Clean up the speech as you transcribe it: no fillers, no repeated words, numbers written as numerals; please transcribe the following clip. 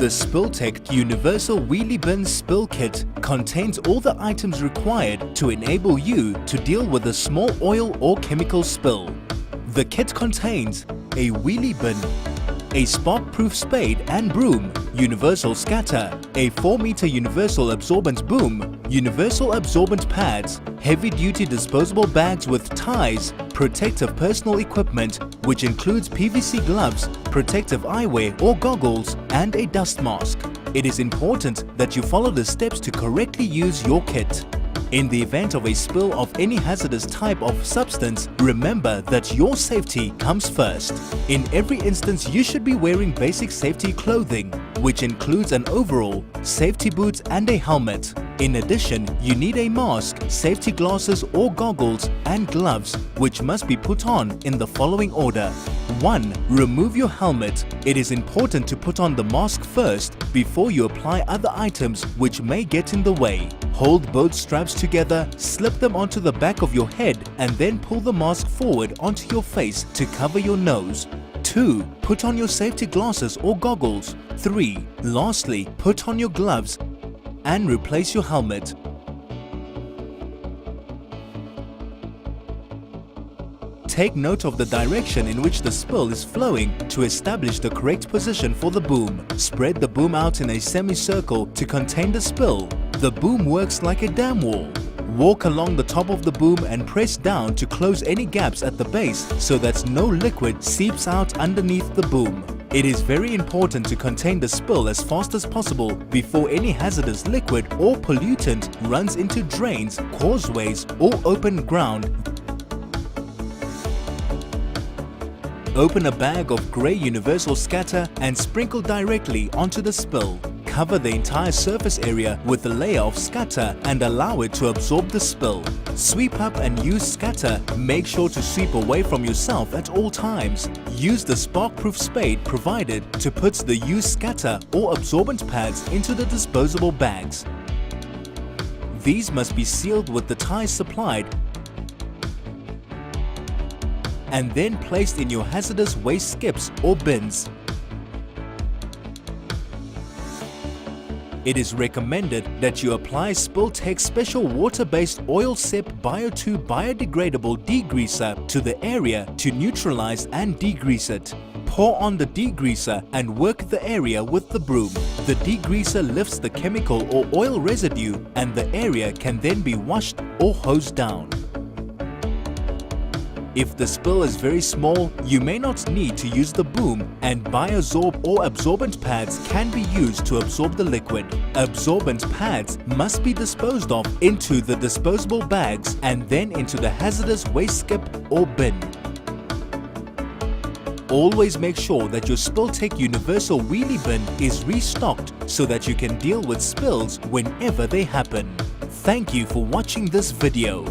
The Spilltech Universal Wheelie Bin Spill Kit contains all the items required to enable you to deal with a small oil or chemical spill. The kit contains a wheelie bin, a spark-proof spade and broom, universal scatter, a 4-meter universal absorbent boom, universal absorbent pads, heavy-duty disposable bags with ties, protective personal equipment which includes PVC gloves, protective eyewear or goggles, and a dust mask. It is important that you follow the steps to correctly use your kit. In the event of a spill of any hazardous type of substance, remember that your safety comes first. In every instance, you should be wearing basic safety clothing, which includes an overall, safety boots and a helmet. In addition, you need a mask, safety glasses or goggles, and gloves, which must be put on in the following order. 1. Remove your helmet. It is important to put on the mask first before you apply other items which may get in the way. Hold both straps together, slip them onto the back of your head, and then pull the mask forward onto your face to cover your nose. 2. Put on your safety glasses or goggles. 3. Lastly, put on your gloves and replace your helmet. Take note of the direction in which the spill is flowing to establish the correct position for the boom. Spread the boom out in a semicircle to contain the spill. The boom works like a dam wall. Walk along the top of the boom and press down to close any gaps at the base so that no liquid seeps out underneath the boom. It is very important to contain the spill as fast as possible before any hazardous liquid or pollutant runs into drains, causeways, or open ground. Open a bag of grey universal scatter and sprinkle directly onto the spill. Cover the entire surface area with a layer of scatter and allow it to absorb the spill. Sweep up and use scatter. Make sure to sweep away from yourself at all times. Use the spark-proof spade provided to put the used scatter or absorbent pads into the disposable bags. These must be sealed with the ties supplied and then placed in your hazardous waste skips or bins. It is recommended that you apply Spilltech's special water-based Oil Sep Bio2 biodegradable degreaser to the area to neutralize and degrease it. Pour on the degreaser and work the area with the broom. The degreaser lifts the chemical or oil residue and the area can then be washed or hosed down. If the spill is very small, you may not need to use the boom, and Biosorb or absorbent pads can be used to absorb the liquid. Absorbent pads must be disposed of into the disposable bags and then into the hazardous waste skip or bin. Always make sure that your Spilltech Universal Wheelie Bin is restocked so that you can deal with spills whenever they happen. Thank you for watching this video.